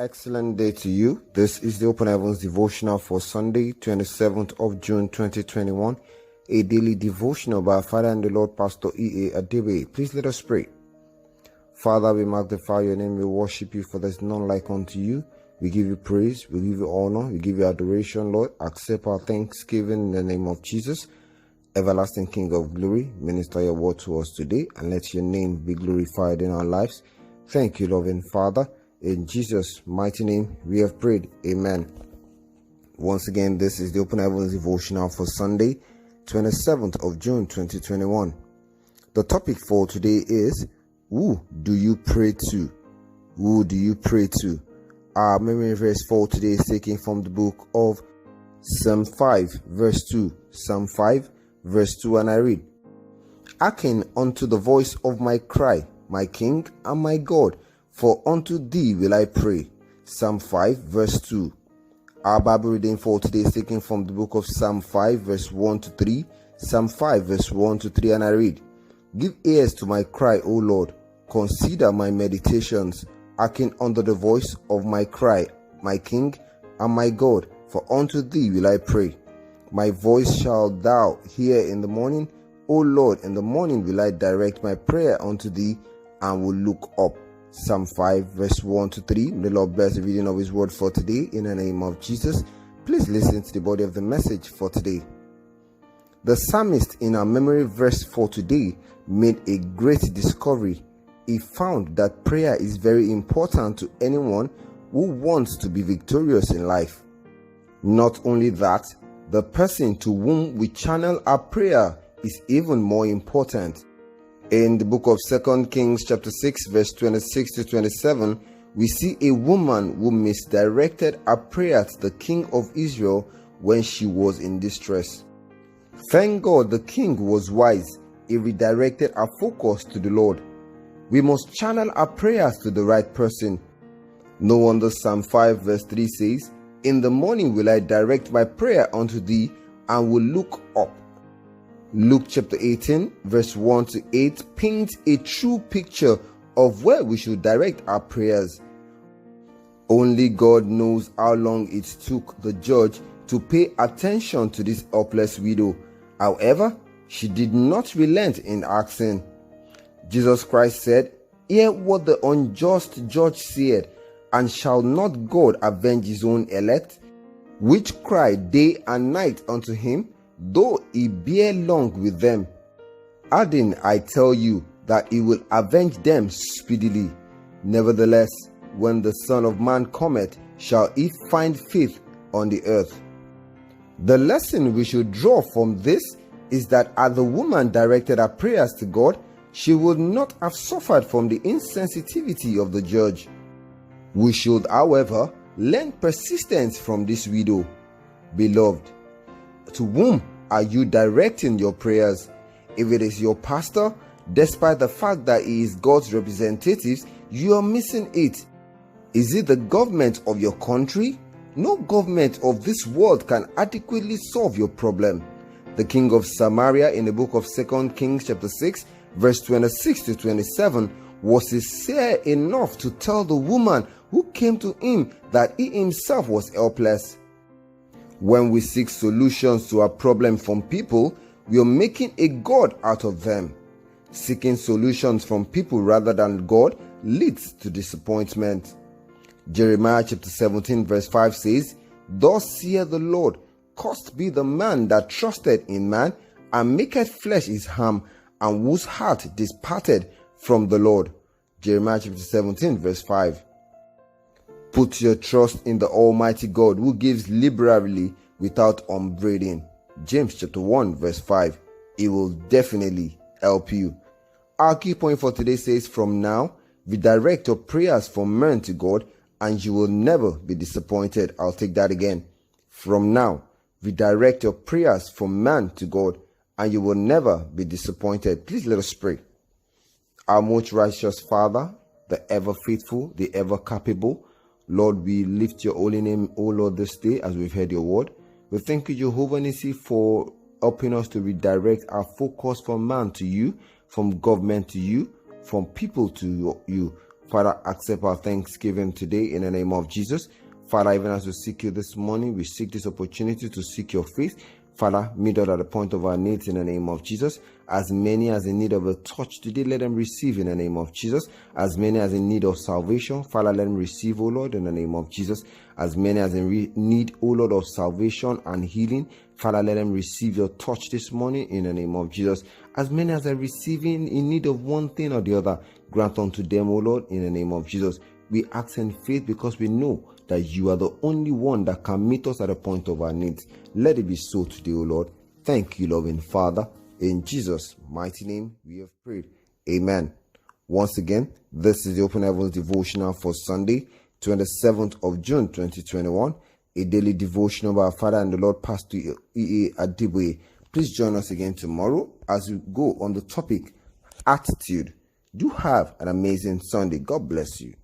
Excellent day to you. This is the Open Heavens devotional for Sunday, 27th of June 2021, a daily devotional by our Father and the Lord, Pastor E.A. Adebe. Please let us pray. Father, we magnify your name, we worship you, for there is none like unto you. We give you praise, we give you honor, we give you adoration, Lord. Accept our thanksgiving in the name of Jesus. Everlasting King of glory, minister your word to us today, and let your name be glorified in our lives. Thank you, loving Father. In Jesus' mighty name, we have prayed. Amen. Once again, this is the Open Heavens devotional for Sunday, 27th of June 2021. The topic for today is, who do you pray to? Who do you pray to? Our memory verse for today is taken from the book of Psalm 5, verse 2. Psalm 5, verse 2, and I read, Hearken unto the voice of my cry, my King and my God, for unto thee will I pray. Psalm 5, verse 2. Our Bible reading for today is taken from the book of Psalm 5, verse 1 to 3. Psalm 5, verse 1 to 3, and I read, Give ears to my cry, O Lord. Consider my meditations. Hearken unto the voice of my cry, my King and my God, for unto thee will I pray. My voice shalt thou hear in the morning. O Lord, in the morning will I direct my prayer unto thee, and will look up. Psalm 5, verse 1 to 3. May the Lord bless the reading of his word for today in the name of Jesus. Please listen to the body of the message for today. The psalmist in our memory verse for today made a great discovery. He found that prayer is very important to anyone who wants to be victorious in life. Not only that, the person to whom we channel our prayer is even more important. In the book of 2 Kings chapter 6 verse 26 to 27, we see a woman who misdirected her prayer to the king of Israel when she was in distress. Thank God the king was wise. He redirected our focus to the Lord. We must channel our prayers to the right person. No wonder Psalm 5 verse 3 says, In the morning will I direct my prayer unto thee, and will look up. Luke chapter 18 verse 1 to 8 paints a true picture of where we should direct our prayers. Only God knows how long it took the judge to pay attention to this helpless widow. However, she did not relent in asking. Jesus Christ said, Hear what the unjust judge said, and shall not God avenge his own elect, which cry day and night unto him, though he bear long with them? Adding, I tell you that he will avenge them speedily. Nevertheless, when the Son of Man cometh, shall he find faith on the earth? The lesson we should draw from this is that as the woman directed her prayers to God, she would not have suffered from the insensitivity of the judge. We should, however, learn persistence from this widow. Beloved, to whom are you directing your prayers? If it is your pastor, despite the fact that he is God's representative, you are missing it. Is it the government of your country? No government of this world can adequately solve your problem. The king of Samaria in the book of 2 Kings chapter 6 verse 26 to 27 was sincere enough to tell the woman who came to him that he himself was helpless. When we seek solutions to our problem from people, we are making a God out of them. Seeking solutions from people rather than God leads to disappointment. Jeremiah chapter 17 verse 5 says, Thus saith the Lord, Cursed be the man that trusted in man, and maketh flesh his harm, and whose heart departed from the Lord. Jeremiah chapter 17 verse 5. Put your trust in the Almighty God, who gives liberally without upbraiding. James chapter 1 verse 5. He will definitely help you. Our key point for today says, From now, redirect your prayers from men to God, and you will never be disappointed. I'll take that again. From now, redirect your prayers from man to God, and you will never be disappointed. Please let us pray. Our most righteous Father, the ever faithful, the ever capable, Lord, we lift your holy name, O Lord, this day as we've heard your word. We thank you, Jehovah Nissi, for helping us to redirect our focus from man to you, from government to you, from people to you, Father, accept our thanksgiving today in the name of Jesus. Father, even as we seek you this morning, we seek this opportunity to seek your face. Father, meet us at the point of our needs in the name of Jesus. As many as in need of a touch today, let them receive in the name of Jesus. As many as in need of salvation, Father, let them receive, O Lord, in the name of Jesus. As many as in need, O Lord, of salvation and healing, Father, let them receive your touch this morning in the name of Jesus. As many as are receiving in need of one thing or the other, grant unto them, O Lord, in the name of Jesus. We ask in faith because we know that you are the only one that can meet us at the point of our needs. Let it be so today, O Lord. Thank you, loving Father. In Jesus' mighty name, we have prayed. Amen. Once again, this is the Open Heavens devotional for Sunday, 27th of June, 2021. A daily devotional by our Father and the Lord, Pastor E.A. Adeboye. Please join us again tomorrow as we go on the topic, attitude. Do have an amazing Sunday. God bless you.